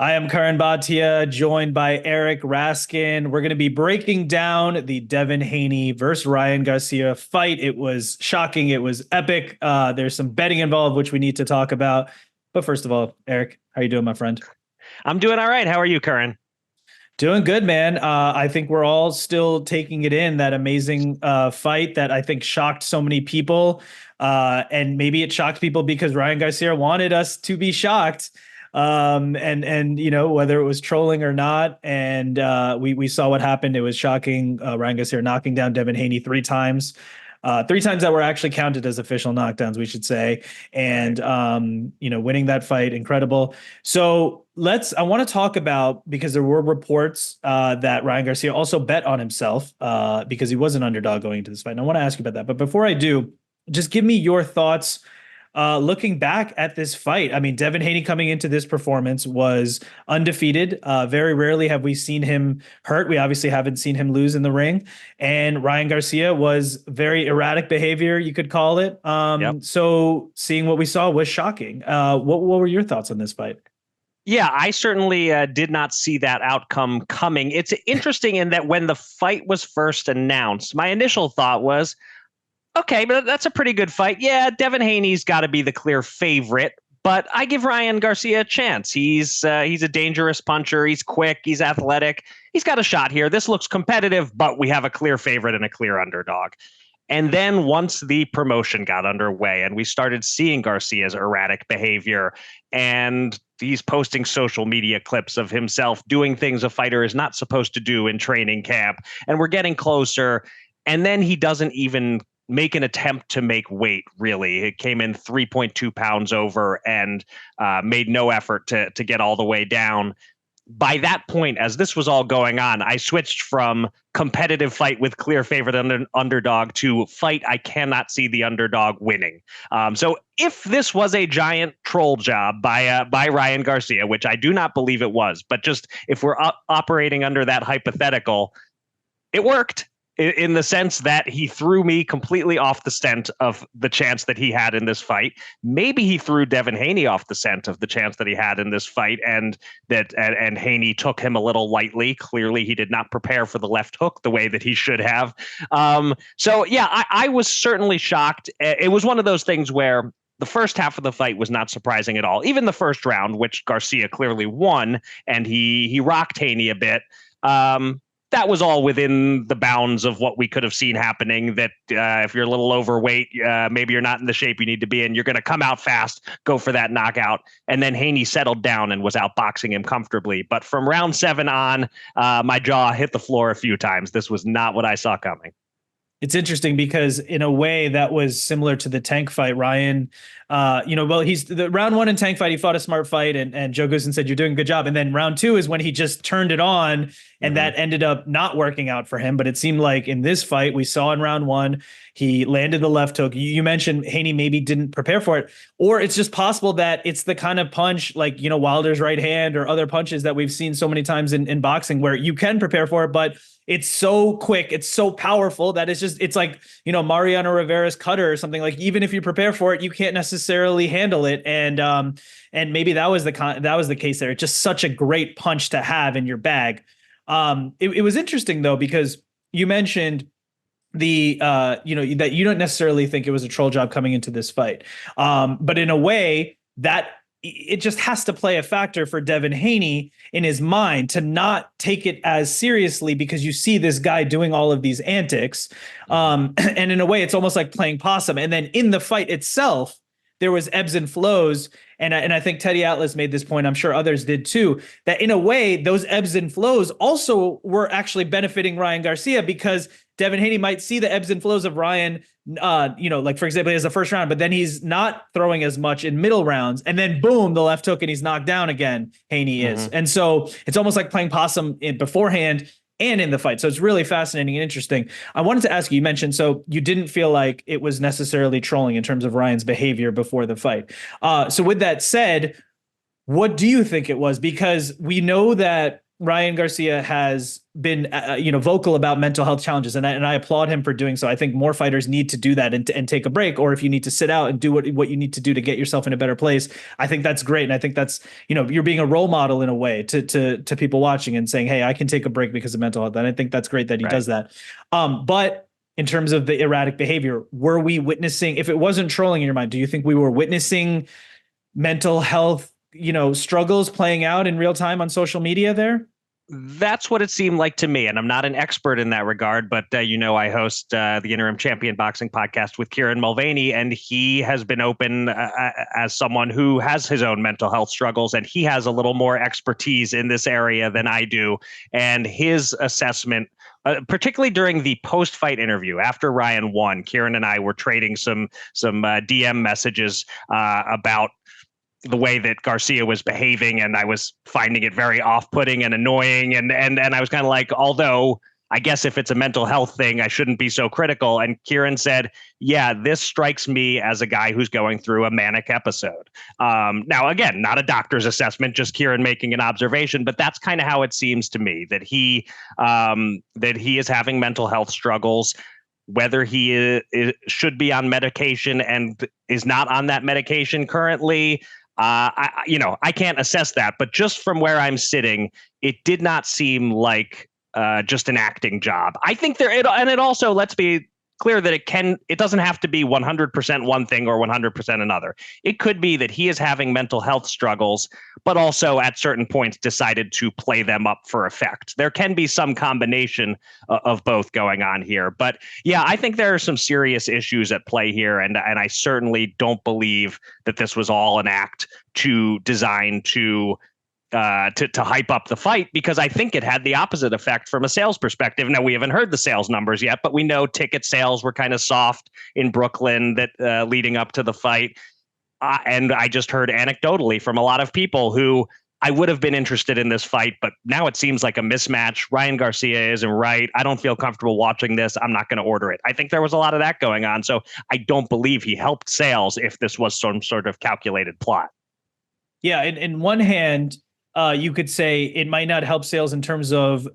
I am Curran Bhatia, joined by Eric Raskin. We're going to be breaking down the Devin Haney versus Ryan Garcia fight. It was shocking. It was epic. There's some betting involved, which we need to talk about. But first of all, Eric, how you doing, my friend? I'm doing all right. How are you, Curran? Doing good, man. I think we're all still taking it in, that amazing fight that I think shocked so many people. And maybe it shocked people because Ryan Garcia wanted us to be shocked. And whether it was trolling or not, and we saw what happened. It was shocking. Ryan Garcia knocking down Devin Haney three times that were actually counted as official knockdowns, we should say, and winning that fight, incredible. So I want to talk about, because there were reports that Ryan Garcia also bet on himself because he was an underdog going into this fight. And I want to ask you about that, but before I do, just give me your thoughts. Looking back at this fight, I mean, Devin Haney coming into this performance was undefeated. Very rarely have we seen him hurt. We obviously haven't seen him lose in the ring. And Ryan Garcia was very erratic behavior, you could call it. Yep. So seeing what we saw was shocking. What were your thoughts on this fight? Yeah, I certainly did not see that outcome coming. It's interesting in that when the fight was first announced, my initial thought was, okay, but that's a pretty good fight. Yeah, Devin Haney's got to be the clear favorite, but I give Ryan Garcia a chance. He's a dangerous puncher. He's quick. He's athletic. He's got a shot here. This looks competitive, but we have a clear favorite and a clear underdog. And then once the promotion got underway and we started seeing Garcia's erratic behavior, and he's posting social media clips of himself doing things a fighter is not supposed to do in training camp, and we're getting closer, and then he doesn't even make an attempt to make weight, really. It came in 3.2 pounds over and made no effort to get all the way down. By that point, as this was all going on, I switched from competitive fight with clear favorite underdog to fight I cannot see the underdog winning. So if this was a giant troll job by Ryan Garcia, which I do not believe it was, but just if we're operating under that hypothetical, it worked. In the sense that he threw me completely off the scent of the chance that he had in this fight. Maybe he threw Devin Haney off the scent of the chance that he had in this fight, and Haney took him a little lightly. Clearly, he did not prepare for the left hook the way that he should have. So yeah, I was certainly shocked. It was one of those things where the first half of the fight was not surprising at all. Even the first round, which Garcia clearly won, and he rocked Haney a bit. That was all within the bounds of what we could have seen happening, that if you're a little overweight, maybe you're not in the shape you need to be in, you're going to come out fast, go for that knockout. And then Haney settled down and was outboxing him comfortably. But from round 7 on, my jaw hit the floor a few times. This was not what I saw coming. It's interesting because in a way that was similar to the Tank fight. Ryan, he's the round 1 in Tank fight. He fought a smart fight, and Joe Goosen said, "You're doing a good job." And then round 2 is when he just turned it on, and that ended up not working out for him. But it seemed like in this fight, we saw in round 1, he landed the left hook. You mentioned Haney maybe didn't prepare for it, or it's just possible that it's the kind of punch like, Wilder's right hand or other punches that we've seen so many times in boxing where you can prepare for it, but it's so quick, it's so powerful that it's like, Mariano Rivera's cutter or something. Like, even if you prepare for it, you can't necessarily handle it. And maybe that was the case there. It's just such a great punch to have in your bag. It was interesting though, because you mentioned that you don't necessarily think it was a troll job coming into this fight. But in a way that it just has to play a factor for Devin Haney in his mind to not take it as seriously, because you see this guy doing all of these antics. And in a way, it's almost like playing possum. And then in the fight itself, there was ebbs and flows. And I think Teddy Atlas made this point, I'm sure others did too, that in a way, those ebbs and flows also were actually benefiting Ryan Garcia, because Devin Haney might see the ebbs and flows of Ryan, like, for example, he has the first round, but then he's not throwing as much in middle rounds. And then boom, the left hook, and he's knocked down again. Haney is. And so it's almost like playing possum beforehand and in the fight. So it's really fascinating and interesting. I wanted to ask you, you mentioned, so you didn't feel like it was necessarily trolling in terms of Ryan's behavior before the fight. So with that said, what do you think it was? Because we know that Ryan Garcia has been, vocal about mental health challenges, and I applaud him for doing so. I think more fighters need to do that and take a break, or if you need to sit out and do what you need to do to get yourself in a better place, I think that's great, and I think that's, you're being a role model in a way to people watching and saying, hey, I can take a break because of mental health, and I think that's great that he does that. But in terms of the erratic behavior, were we witnessing? If it wasn't trolling in your mind, do you think we were witnessing mental health struggles playing out in real time on social media there? That's what it seemed like to me. And I'm not an expert in that regard, but, I host the Interim Champion Boxing podcast with Curran Bhatia, and he has been open as someone who has his own mental health struggles, and he has a little more expertise in this area than I do. And his assessment, particularly during the post-fight interview after Ryan won, Curran and I were trading some DM messages about the way that Garcia was behaving, and I was finding it very off-putting and annoying. And I was kind of like, although I guess if it's a mental health thing, I shouldn't be so critical. And Curran said, yeah, this strikes me as a guy who's going through a manic episode. Now, again, not a doctor's assessment, just Curran making an observation, but that's kind of how it seems to me, that he is having mental health struggles. Whether he should be on medication and is not on that medication currently, I can't assess that, but just from where I'm sitting, it did not seem like just an acting job. I think and it also, let's be clear that it doesn't have to be 100% one thing or 100% another. It could be that he is having mental health struggles, but also at certain points decided to play them up for effect. There can be some combination of both going on here. But yeah, I think there are some serious issues at play here. And I certainly don't believe that this was all an act designed to hype up the fight, because I think it had the opposite effect from a sales perspective. Now, we haven't heard the sales numbers yet, but we know ticket sales were kind of soft in Brooklyn leading up to the fight. And I just heard anecdotally from a lot of people who I would have been interested in this fight, but now it seems like a mismatch. Ryan Garcia isn't right. I don't feel comfortable watching this. I'm not going to order it. I think there was a lot of that going on. So I don't believe he helped sales if this was some sort of calculated plot. Yeah. In one hand, you could say it might not help sales in terms of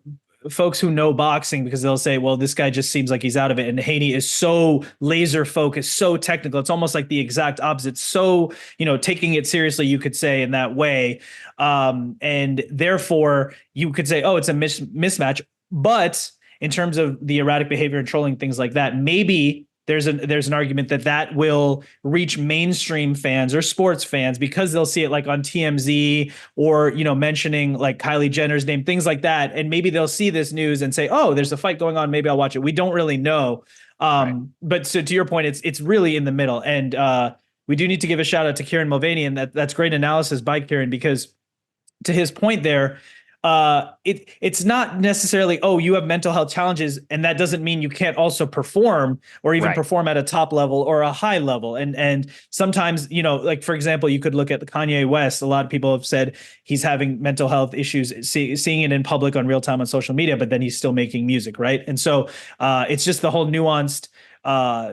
folks who know boxing, because they'll say, well, this guy just seems like he's out of it. And Haney is so laser focused, so technical. It's almost like the exact opposite. So, taking it seriously, you could say in that way. And therefore you could say, oh, it's a mismatch. But in terms of the erratic behavior and trolling, things like that, maybe there's an argument that will reach mainstream fans or sports fans, because they'll see it like on TMZ or, mentioning like Kylie Jenner's name, things like that. And maybe they'll see this news and say, oh, there's a fight going on. Maybe I'll watch it. We don't really know. Right. But so to your point, it's really in the middle. And we do need to give a shout out to Curran Bhatia, and that's great analysis by Curran, because to his point there, it's not necessarily, oh, you have mental health challenges, and that doesn't mean you can't also perform or even perform at a top level or a high level. And sometimes, like, for example, you could look at Kanye West. A lot of people have said he's having mental health issues, seeing it in public on real time on social media, but then he's still making music. Right. And so it's just the whole nuanced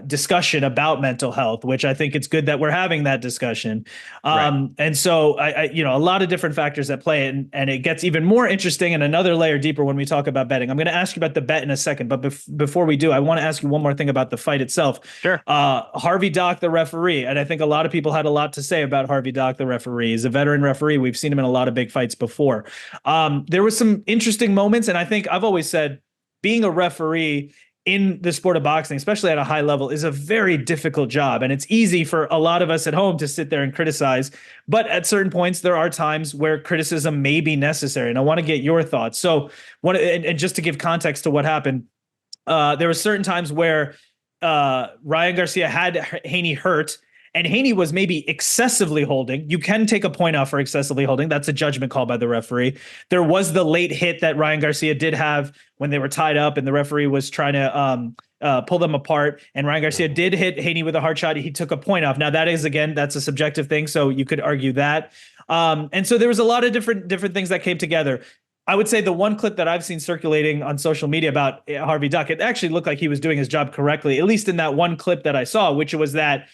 discussion about mental health, which I think it's good that we're having that discussion. And so I a lot of different factors at play, and it gets even more interesting and another layer deeper when we talk about betting. I'm going to ask you about the bet in a second, but before we do, I want to ask you one more thing about the fight itself. Sure. Harvey Dock, the referee, and I think a lot of people had a lot to say about Harvey Dock, the referee. He's a veteran referee. We've seen him in a lot of big fights before. There was some interesting moments, and I think I've always said being a referee in the sport of boxing, especially at a high level, is a very difficult job. And it's easy for a lot of us at home to sit there and criticize. But at certain points, there are times where criticism may be necessary. And I want to get your thoughts. So and just to give context to what happened, there were certain times where Ryan Garcia had Haney hurt, and Haney was maybe excessively holding. You can take a point off for excessively holding. That's a judgment call by the referee. There was the late hit that Ryan Garcia did have when they were tied up, and the referee was trying to pull them apart. And Ryan Garcia did hit Haney with a hard shot. He took a point off. Now, that is, again, that's a subjective thing, so you could argue that. And so there was a lot of different things that came together. I would say the one clip that I've seen circulating on social media about Harvey Dock, it actually looked like he was doing his job correctly, at least in that one clip that I saw, which was that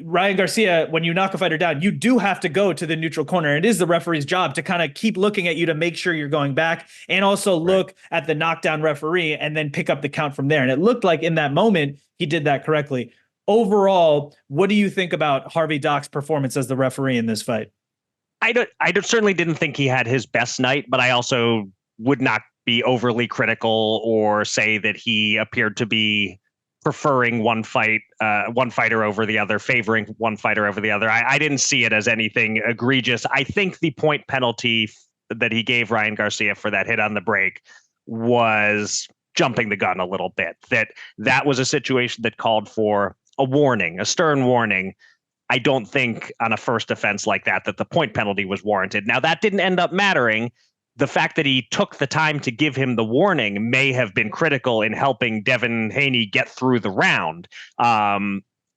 Ryan Garcia, when you knock a fighter down, you do have to go to the neutral corner. It is the referee's job to kind of keep looking at you to make sure you're going back, and also look at the knockdown referee and then pick up the count from there. And it looked like in that moment, he did that correctly. Overall, what do you think about Harvey Dock's performance as the referee in this fight? Certainly didn't think he had his best night, but I also would not be overly critical or say that he appeared to be preferring one fighter over the other, favoring one fighter over the other. I didn't see it as anything egregious. I think the point penalty that he gave Ryan Garcia for that hit on the break was jumping the gun a little bit. That was a situation that called for a warning, a stern warning. I don't think on a first offense like that the point penalty was warranted. Now, that didn't end up mattering. The fact that he took the time to give him the warning may have been critical in helping Devin Haney get through the round.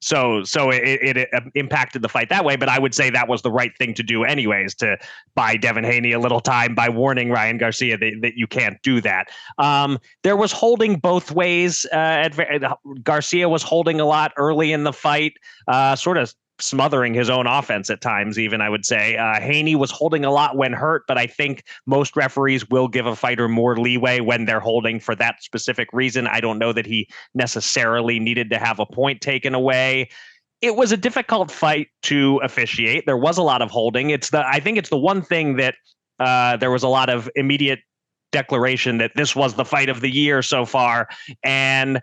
So it impacted the fight that way, but I would say that was the right thing to do anyways, to buy Devin Haney a little time by warning Ryan Garcia that you can't do that. There was holding both ways. Garcia was holding a lot early in the fight, sort of smothering his own offense at times, even, I would say. Haney was holding a lot when hurt, but I think most referees will give a fighter more leeway when they're holding for that specific reason. I don't know that he necessarily needed to have a point taken away. It was a difficult fight to officiate. There was a lot of holding. I think it's the one thing that there was a lot of immediate declaration that this was the fight of the year so far. And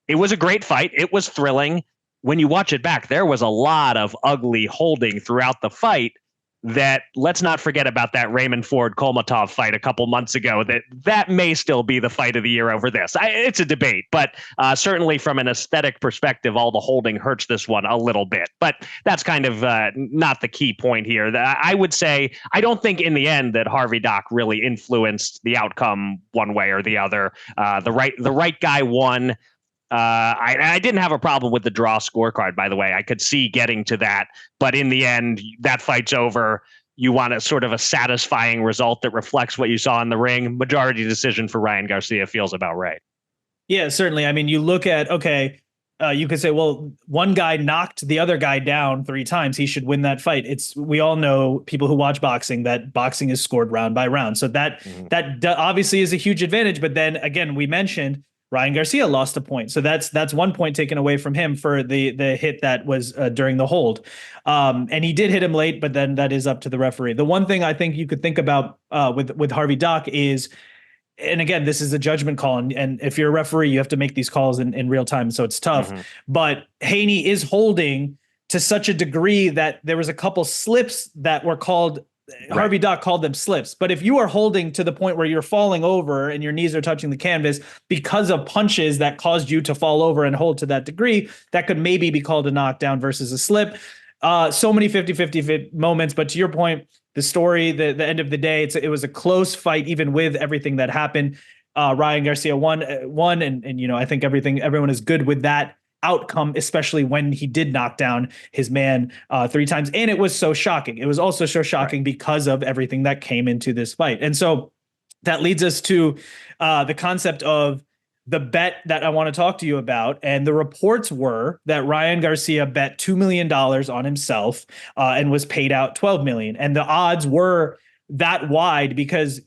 it was a great fight. It was thrilling. When you watch it back, there was a lot of ugly holding throughout the fight. That, let's not forget about that Raymond Ford Kolmatov fight a couple months ago. That may still be the fight of the year over this. It's a debate, but certainly from an aesthetic perspective, all the holding hurts this one a little bit. But that's kind of not the key point here. I would say I don't think in the end that Harvey Dock really influenced the outcome one way or the other. The right guy won. I didn't have a problem with the draw scorecard, by the way. I could see getting to that, but in the end, that fight's over. You want a sort of a satisfying result that reflects what you saw in the ring. Majority decision for Ryan Garcia feels about right. Yeah, certainly. I mean, you look at, you could say, well, one guy knocked the other guy down 3 times. He should win that fight. We all know, people who watch boxing, that boxing is scored round by round. So that obviously is a huge advantage. But then again, we mentioned Ryan Garcia lost a point. So that's 1 point taken away from him for the hit that was during the hold. And he did hit him late, but then that is up to the referee. The one thing I think you could think about with Harvey Dock is, and again, this is a judgment call. And if you're a referee, you have to make these calls in real time. So it's tough. But Haney is holding to such a degree that there was a couple slips that were called. Harvey Dock called them slips. But if you are holding to the point where you're falling over and your knees are touching the canvas because of punches that caused you to fall over and hold to that degree, that could maybe be called a knockdown versus a slip. So many 50-50 moments. But to your point, the story, the end of the day, it was a close fight, even with everything that happened. Ryan Garcia won, and I think everyone is good with that outcome, especially when he did knock down his man 3 times. And it was so shocking. It was also so shocking because of everything that came into this fight. And so that leads us to the concept of the bet that I want to talk to you about. And the reports were that Ryan Garcia bet $2 million on himself and was paid out $12 million. And the odds were that wide because,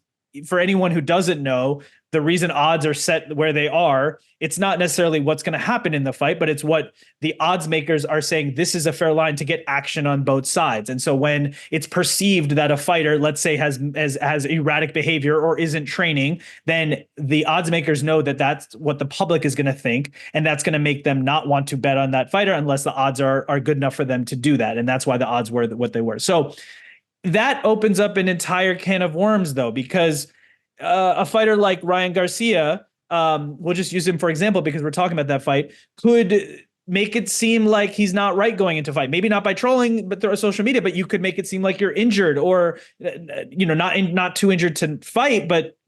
for anyone who doesn't know, the reason odds are set where they are, it's not necessarily what's going to happen in the fight, but it's what the odds makers are saying. This is a fair line to get action on both sides. And so when it's perceived that a fighter, let's say, has erratic behavior or isn't training, then the odds makers know that that's what the public is going to think. And that's going to make them not want to bet on that fighter unless the odds are good enough for them to do that. And that's why the odds were what they were. So that opens up an entire can of worms, though, because a fighter like Ryan Garcia, we'll just use him for example because we're talking about that fight, could make it seem like he's not right going into fight. Maybe not by trolling, but through social media. But you could make it seem like you're injured, or not too injured to fight, but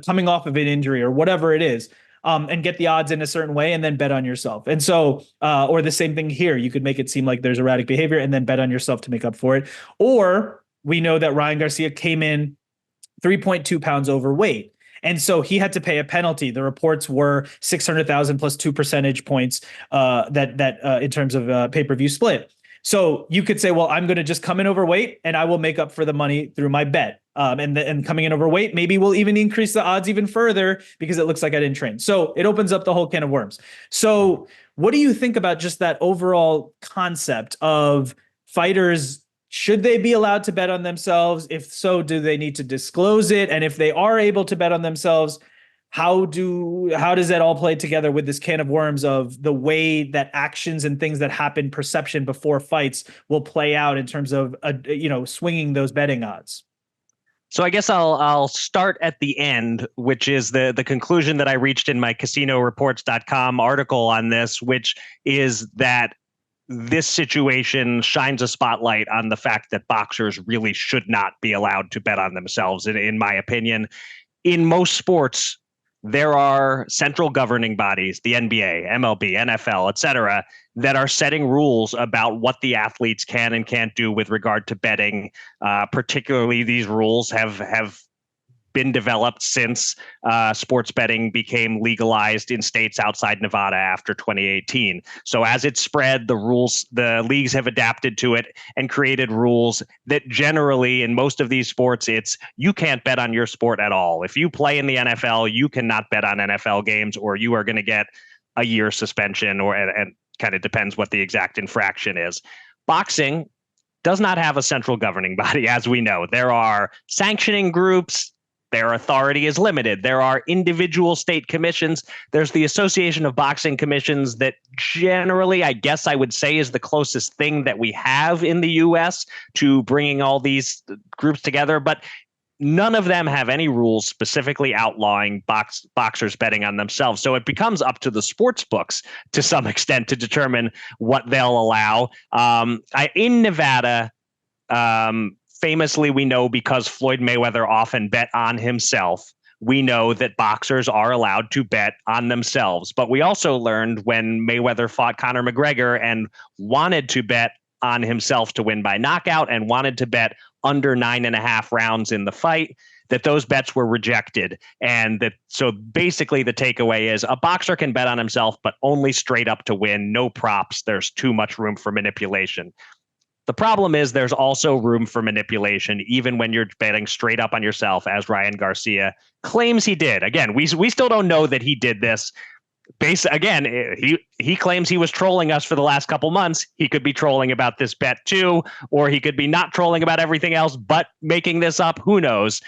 coming off of an injury or whatever it is. And get the odds in a certain way and then bet on yourself. And so, or the same thing here, you could make it seem like there's erratic behavior and then bet on yourself to make up for it. Or we know that Ryan Garcia came in 3.2 pounds overweight. And so he had to pay a penalty. The reports were 600,000 plus 2 percentage points that in terms of pay-per-view split. So you could say, well, I'm going to just come in overweight and I will make up for the money through my bet. And coming in overweight, maybe we'll even increase the odds even further because it looks like I didn't train. So it opens up the whole can of worms. So what do you think about just that overall concept of fighters? Should they be allowed to bet on themselves? If so, do they need to disclose it? And if they are able to bet on themselves, how does that all play together with this can of worms of the way that actions and things that happen, perception before fights will play out in terms of swinging those betting odds? So I guess I'll start at the end, which is the conclusion that I reached in my casinoreports.com article on this, which is that this situation shines a spotlight on the fact that boxers really should not be allowed to bet on themselves, in my opinion. In most sports, there are central governing bodies, the NBA, MLB, NFL, et cetera, that are setting rules about what the athletes can and can't do with regard to betting. Particularly, these rules have been developed since sports betting became legalized in states outside Nevada after 2018. So as it spread, the leagues have adapted to it and created rules that generally, in most of these sports, it's you can't bet on your sport at all. If you play in the NFL, you cannot bet on NFL games, or you are going to get a year suspension, and kind of depends what the exact infraction is. Boxing does not have a central governing body, as we know. There are sanctioning groups. Their authority is limited. There are individual state commissions. There's the Association of Boxing Commissions that generally, I guess I would say, is the closest thing that we have in the U.S. to bringing all these groups together. But none of them have any rules specifically outlawing boxers betting on themselves. So it becomes up to the sports books to some extent to determine what they'll allow. In Nevada, famously, we know, because Floyd Mayweather often bet on himself, we know that boxers are allowed to bet on themselves. But we also learned when Mayweather fought Conor McGregor and wanted to bet on himself to win by knockout and wanted to bet under 9.5 rounds in the fight, that those bets were rejected. So basically the takeaway is a boxer can bet on himself, but only straight up to win, no props. There's too much room for manipulation. The problem is there's also room for manipulation, even when you're betting straight up on yourself, as Ryan Garcia claims he did. Again, we still don't know that he did this. He claims he was trolling us for the last couple months. He could be trolling about this bet too, or he could be not trolling about everything else, but making this up. Who knows?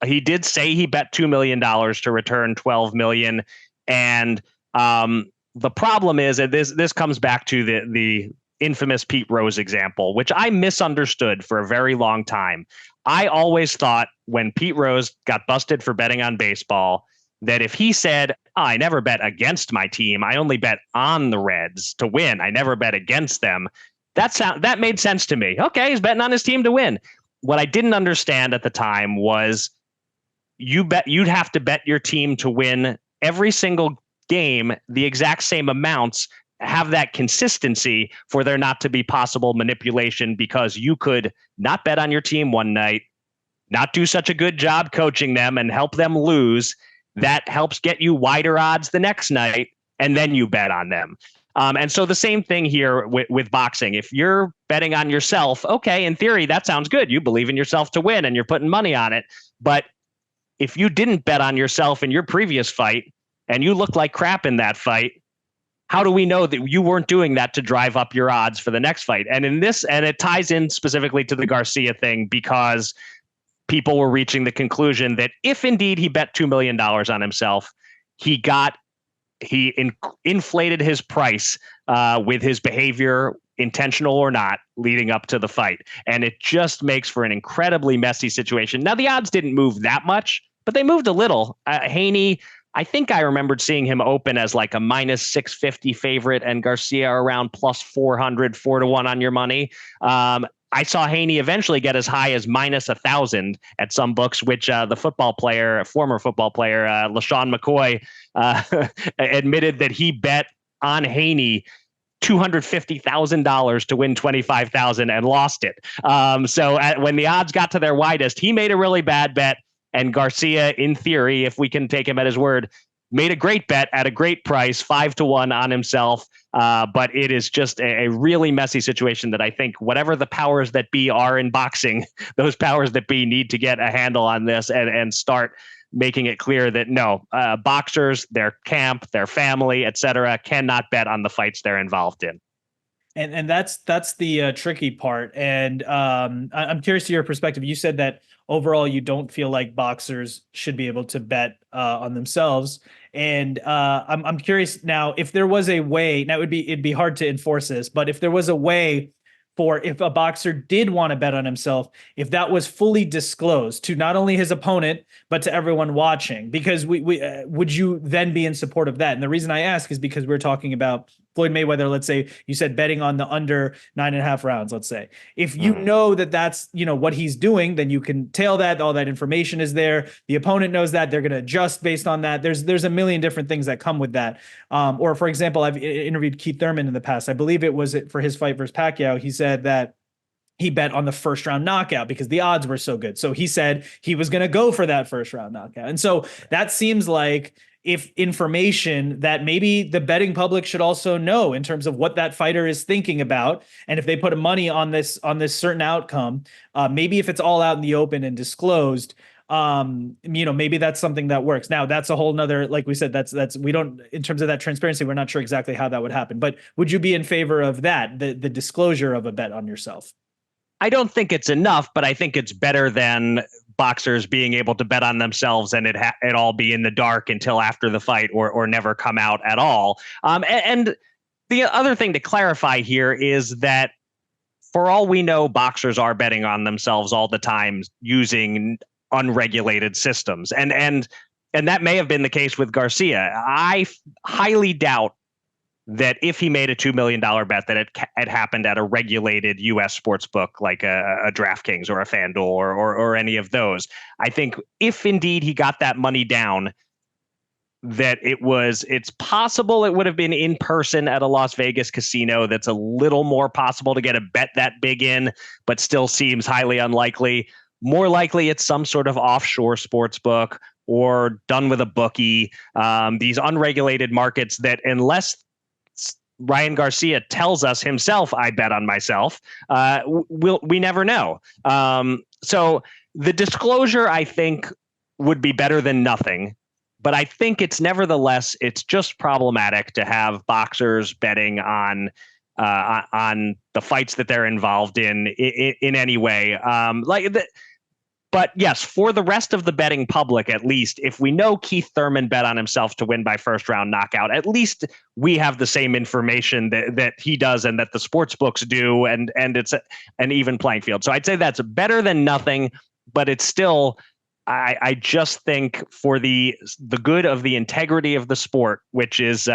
He did say he bet $2 million to return $12 million. And the problem is that this comes back to the infamous Pete Rose example, which I misunderstood for a very long time. I always thought when Pete Rose got busted for betting on baseball, that if he said, I never bet against my team, I only bet on the Reds to win, I never bet against them, that made sense to me. Okay, he's betting on his team to win. What I didn't understand at the time was you'd have to bet your team to win every single game, the exact same amounts, have that consistency for there not to be possible manipulation, because you could not bet on your team one night, not do such a good job coaching them and help them lose. That helps get you wider odds the next night, and then you bet on them. And so the same thing here with boxing. If you're betting on yourself, okay, in theory, that sounds good. You believe in yourself to win and you're putting money on it. But if you didn't bet on yourself in your previous fight and you look like crap in that fight, how do we know that you weren't doing that to drive up your odds for the next fight? And it ties in specifically to the Garcia thing, because people were reaching the conclusion that if indeed he bet $2 million on himself, he inflated his price with his behavior, intentional or not, leading up to the fight. And it just makes for an incredibly messy situation. Now, the odds didn't move that much, but they moved a little. Haney, I think I remembered seeing him open as like a minus 650 favorite, and Garcia around plus 400, 4-1 on your money. I saw Haney eventually get as high as minus 1,000 at some books, which the former football player, LaShawn McCoy, admitted that he bet on Haney $250,000 to win $25,000 and lost it. So when the odds got to their widest, he made a really bad bet. And Garcia, in theory, if we can take him at his word, made a great bet at a great price, 5-1 on himself. But it is just a really messy situation that I think whatever the powers that be are in boxing, those powers that be need to get a handle on this and start making it clear that no, boxers, their camp, their family, etc., cannot bet on the fights they're involved in. And that's the tricky part. And I'm curious to your perspective. You said that overall you don't feel like boxers should be able to bet on themselves. And I'm curious now if there was a way. Now it'd be hard to enforce this, but if there was a way for if a boxer did want to bet on himself, if that was fully disclosed to not only his opponent but to everyone watching, because we would you then be in support of that? And the reason I ask is because we're talking about Floyd Mayweather. Let's say you said betting on the under 9.5 rounds. Let's say if you know that that's what he's doing, then you can tail that. All that information is there. The opponent knows that they're going to adjust based on that. There's a million different things that come with that. Or for example, I've interviewed Keith Thurman in the past. I believe it was for his fight versus Pacquiao. He said that he bet on the first round knockout because the odds were so good. So he said he was going to go for that first round knockout. And so that seems like if information that maybe the betting public should also know in terms of what that fighter is thinking about. And if they put money on this certain outcome, maybe if it's all out in the open and disclosed, maybe that's something that works. Now that's a whole nother, like we said, that's, we don't, in terms of that transparency, we're not sure exactly how that would happen, but would you be in favor of that, the disclosure of a bet on yourself? I don't think it's enough, but I think it's better than boxers being able to bet on themselves and it all be in the dark until after the fight or never come out at all. And the other thing to clarify here is that for all we know, boxers are betting on themselves all the time using unregulated systems. And that may have been the case with Garcia. I highly doubt that if he made a $2 million bet that it happened at a regulated U.S. sports book like a DraftKings or a FanDuel or any of those. I think if indeed he got that money down, that it's possible it would have been in person at a Las Vegas casino. That's a little more possible to get a bet that big in, but still seems highly unlikely. More likely it's some sort of offshore sports book or done with a bookie. These unregulated markets that unless Ryan Garcia tells us himself, I bet on myself, we never know. So the disclosure, I think, would be better than nothing. But I think it's just problematic to have boxers betting on the fights that they're involved in any way. But yes, for the rest of the betting public, at least, if we know Keith Thurman bet on himself to win by first round knockout, at least we have the same information that he does and that the sports books do, and it's an even playing field. So I'd say that's better than nothing, but it's still, I just think for the good of the integrity of the sport, which is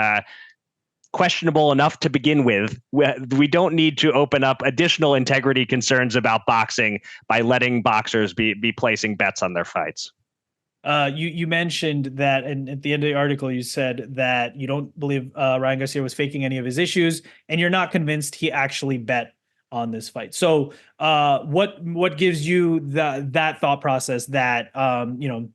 questionable enough to begin with, we don't need to open up additional integrity concerns about boxing by letting boxers be placing bets on their fights. You mentioned that, and at the end of the article, you said that you don't believe Ryan Garcia was faking any of his issues, and you're not convinced he actually bet on this fight. So what gives you that thought process that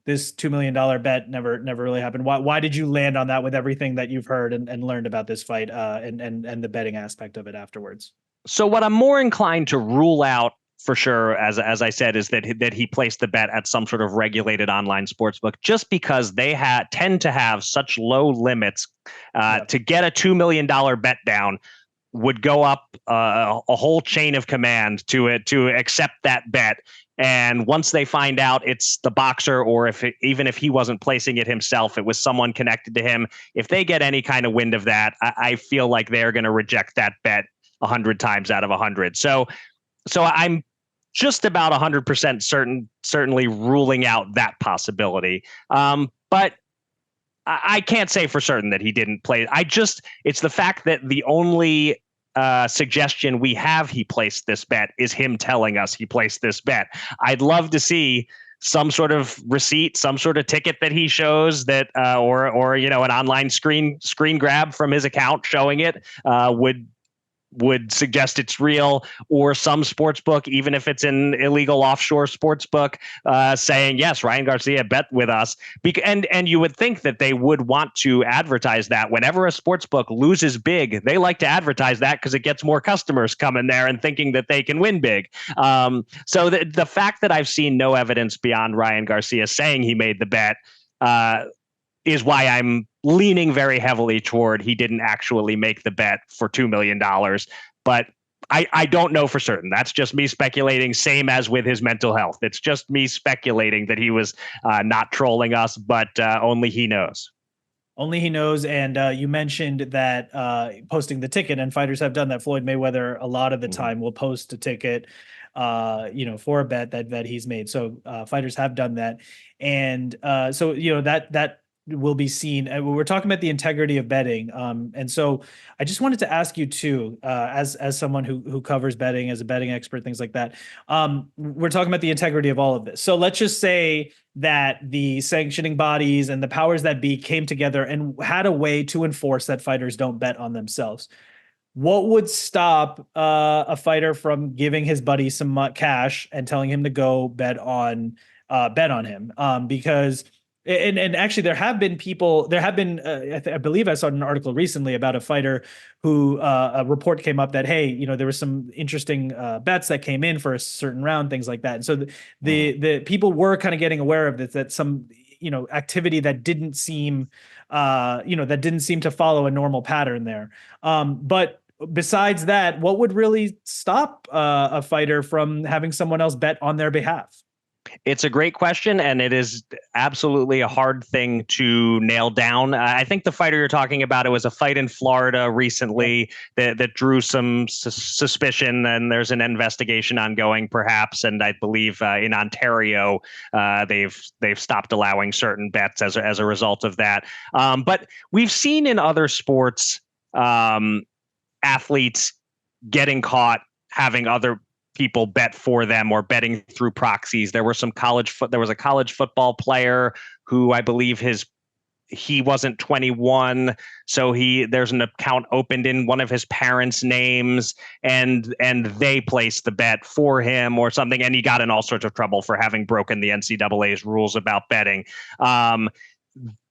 this $2 million bet never really happened? Why did you land on that with everything that you've heard and learned about this fight and the betting aspect of it afterwards? So what I'm more inclined to rule out for sure, as I said, is that he placed the bet at some sort of regulated online sportsbook, just because they tend to have such low limits to get a $2 million bet down would go up a whole chain of command to accept that bet. And once they find out it's the boxer, or even if he wasn't placing it himself, it was someone connected to him, if they get any kind of wind of that, I feel like they're going to reject that bet 100 times out of 100. So I'm just about 100% certainly ruling out that possibility. But I can't say for certain that he didn't play. It's the fact that the only suggestion we have he placed this bet is him telling us he placed this bet. I'd love to see some sort of receipt, some sort of ticket that he shows that, or an online screen grab from his account showing it would would suggest it's real, or some sports book, even if it's an illegal offshore sports book, saying, yes, Ryan Garcia bet with us. And you would think that they would want to advertise that. Whenever a sports book loses big, they like to advertise that because it gets more customers coming there and thinking that they can win big. So the fact that I've seen no evidence beyond Ryan Garcia saying he made the bet is why I'm leaning very heavily toward he didn't actually make the bet for $2 million. But I don't know for certain. That's just me speculating, same as with his mental health. It's just me speculating that he was not trolling us, but only he knows. Only he knows. And you mentioned that posting the ticket, and fighters have done that. Floyd Mayweather, a lot of the time, will post a ticket for a bet that he's made. So fighters have done that. And so, that will be seen. We're talking about the integrity of betting. And so I just wanted to ask you too, as someone who covers betting, as a betting expert, things like that. We're talking about the integrity of all of this. So let's just say that the sanctioning bodies and the powers that be came together and had a way to enforce that fighters don't bet on themselves. What would stop a fighter from giving his buddy some cash and telling him to go bet on him? Because and actually there have been I believe I saw an article recently about a fighter who a report came up that, hey, there was some interesting bets that came in for a certain round, things like that. And so the people were kind of getting aware of this, that some activity that didn't seem to follow a normal pattern there. But besides that, what would really stop a fighter from having someone else bet on their behalf? It's a great question, and it is absolutely a hard thing to nail down. I think the fighter you're talking about, it was a fight in Florida recently that drew some suspicion, and there's an investigation ongoing, perhaps. And I believe in Ontario, they've stopped allowing certain bets as a result of that. But we've seen in other sports athletes getting caught having other people bet for them or betting through proxies. There was a college football player who I believe he wasn't 21, so there's an account opened in one of his parents' names, and they placed the bet for him or something, and he got in all sorts of trouble for having broken the NCAA's rules about betting.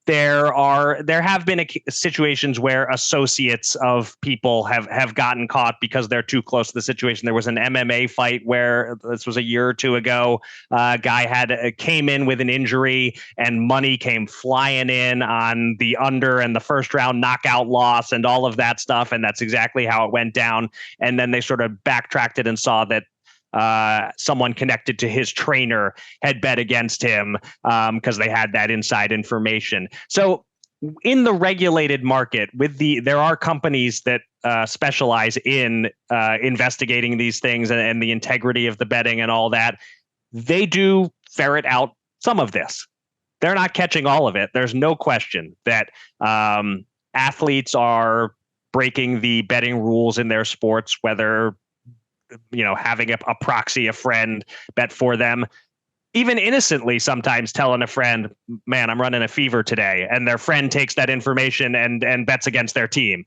There have been situations where associates of people have gotten caught because they're too close to the situation. There was an MMA fight where this was a year or two ago. A guy came in with an injury and money came flying in on the under and the first round knockout loss and all of that stuff. And that's exactly how it went down. And then they sort of backtracked it and saw that someone connected to his trainer had bet against him because they had that inside information. So in the regulated market, there are companies that specialize in investigating these things and the integrity of the betting and all that. They do ferret out some of this. They're not catching all of it. There's no question that athletes are breaking the betting rules in their sports, whether having a proxy, a friend bet for them, even innocently sometimes telling a friend, man, I'm running a fever today. And their friend takes that information and bets against their team.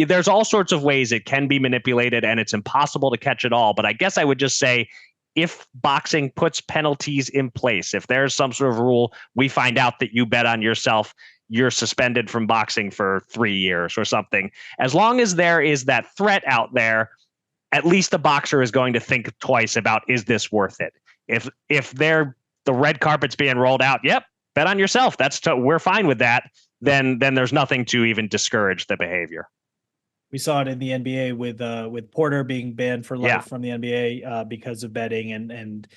There's all sorts of ways it can be manipulated, and it's impossible to catch it all. But I guess I would just say, if boxing puts penalties in place, if there's some sort of rule, we find out that you bet on yourself, you're suspended from boxing for 3 years or something. As long as there is that threat out there, at least the boxer is going to think twice about, is this worth it? If the red carpet's being rolled out, yep, bet on yourself. We're fine with that. Then there's nothing to even discourage the behavior. We saw it in the NBA with Porter being banned for life from the NBA because of betting, and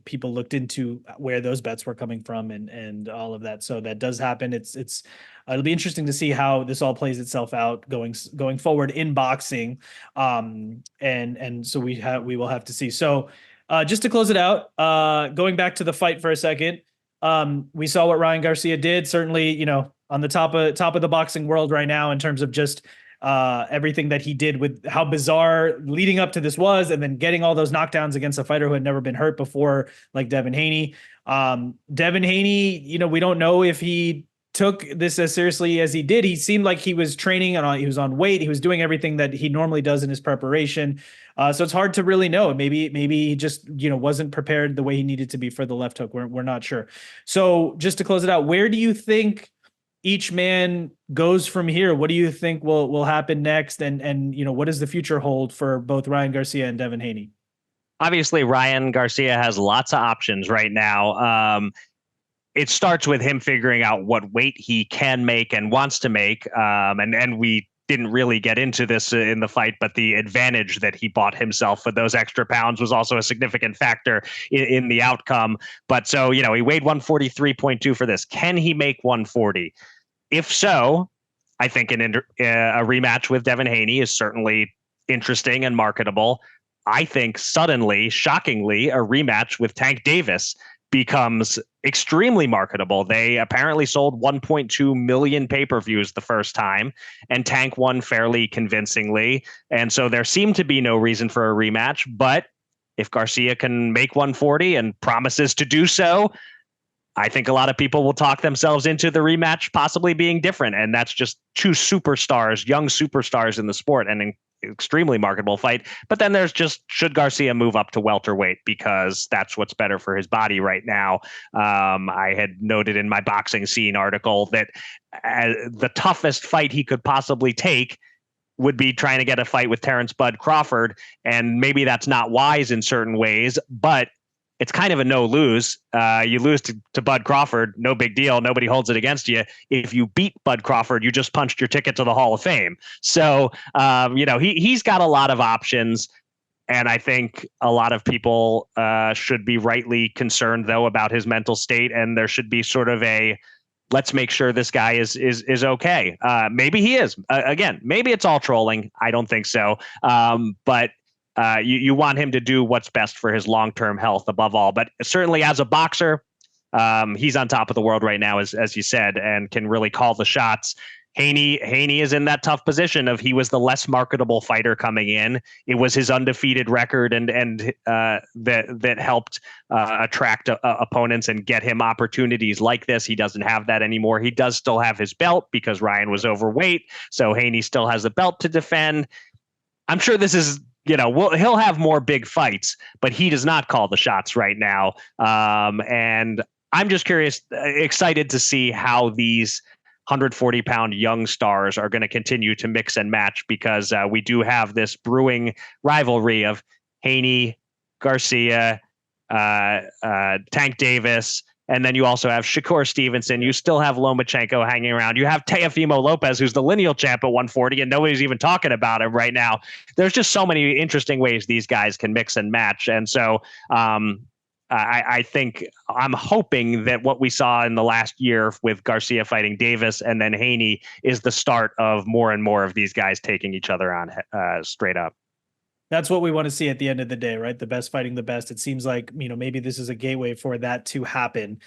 people looked into where those bets were coming from and all of that. So that does happen. It'll be interesting to see how this all plays itself out going forward in boxing. And so we will have to see. So just to close it out, going back to the fight for a second, we saw what Ryan Garcia did. Certainly, on the top of the boxing world right now in terms of just everything that he did, with how bizarre leading up to this was, and then getting all those knockdowns against a fighter who had never been hurt before, like Devin Haney. Devin Haney, we don't know if he took this as seriously as he did. He seemed like he was training and he was on weight. He was doing everything that he normally does in his preparation. So it's hard to really know. Maybe he just, wasn't prepared the way he needed to be for the left hook. We're not sure. So just to close it out, where do you think each man goes from here? What do you think will happen next? And what does the future hold for both Ryan Garcia and Devin Haney? Obviously, Ryan Garcia has lots of options right now. It starts with him figuring out what weight he can make and wants to make. And we didn't really get into this in the fight, but the advantage that he bought himself for those extra pounds was also a significant factor in the outcome. But so, he weighed 143.2 for this. Can he make 140? If so, I think a rematch with Devin Haney is certainly interesting and marketable. I think suddenly, shockingly, a rematch with Tank Davis becomes extremely marketable. They apparently sold 1.2 million pay-per-views the first time, and Tank won fairly convincingly. And so there seemed to be no reason for a rematch. But if Garcia can make 140 and promises to do so, I think a lot of people will talk themselves into the rematch possibly being different. And that's just two superstars, young superstars in the sport, and an extremely marketable fight. But then there's just, should Garcia move up to welterweight because that's what's better for his body right now? I had noted in my Boxing Scene article that the toughest fight he could possibly take would be trying to get a fight with Terrence Bud Crawford. And maybe that's not wise in certain ways, but it's kind of a no lose. You lose to Bud Crawford, no big deal. Nobody holds it against you. If you beat Bud Crawford, you just punched your ticket to the Hall of Fame. So, he's got a lot of options. And I think a lot of people should be rightly concerned, though, about his mental state. And there should be sort of a, let's make sure this guy is okay. Maybe he is. Again, maybe it's all trolling. I don't think so. But you want him to do what's best for his long-term health above all. But certainly as a boxer, he's on top of the world right now, as you said, and can really call the shots. Haney is in that tough position of he was the less marketable fighter coming in. It was his undefeated record and that helped attract opponents and get him opportunities like this. He doesn't have that anymore. He does still have his belt because Ryan was overweight, so Haney still has the belt to defend. I'm sure this is, he'll have more big fights, but he does not call the shots right now. And I'm just excited to see how these 140-pound young stars are going to continue to mix and match, because we do have this brewing rivalry of Haney, Garcia, Tank Davis, and then you also have Shakur Stevenson. You still have Lomachenko hanging around. You have Teofimo Lopez, who's the lineal champ at 140, and nobody's even talking about him right now. There's just so many interesting ways these guys can mix and match. And so I think I'm hoping that what we saw in the last year with Garcia fighting Davis and then Haney is the start of more and more of these guys taking each other on straight up. That's what we want to see at the end of the day, right? The best fighting the best. It seems like, maybe this is a gateway for that to happen,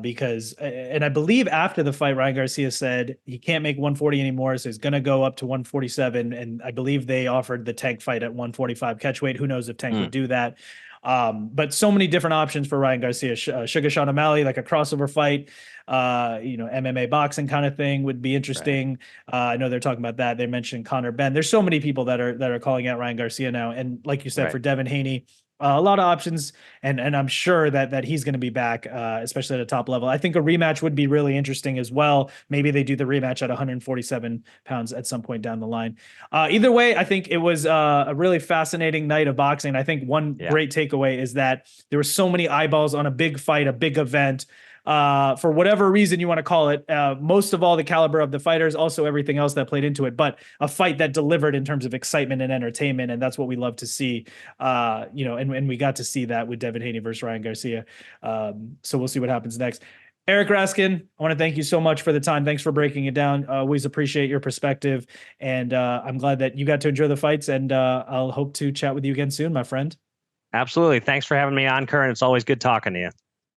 because, and I believe after the fight, Ryan Garcia said he can't make 140 anymore, so he's going to go up to 147. And I believe they offered the Tank fight at 145 catchweight. Who knows if Tank would do that? But so many different options for Ryan Garcia. Sugar Sean O'Malley, like a crossover fight, MMA boxing kind of thing would be interesting. Right. I know they're talking about that. They mentioned Conor Benn. There's so many people that are calling out Ryan Garcia now. And like you said, right, for Devin Haney, a lot of options, and I'm sure that he's going to be back, especially at a top level. I think a rematch would be really interesting as well. Maybe they do the rematch at 147 pounds at some point down the line. Either way, I think it was a really fascinating night of boxing. I think one great takeaway is that there were so many eyeballs on a big fight, a big event. For whatever reason you want to call it, most of all the caliber of the fighters, also everything else that played into it, but a fight that delivered in terms of excitement and entertainment. And that's what we love to see, and we got to see that with Devin Haney versus Ryan Garcia. So we'll see what happens next. Eric Raskin, I want to thank you so much for the time. Thanks for breaking it down. Always appreciate your perspective. And I'm glad that you got to enjoy the fights, and I'll hope to chat with you again soon, my friend. Absolutely. Thanks for having me on, Curran. It's always good talking to you.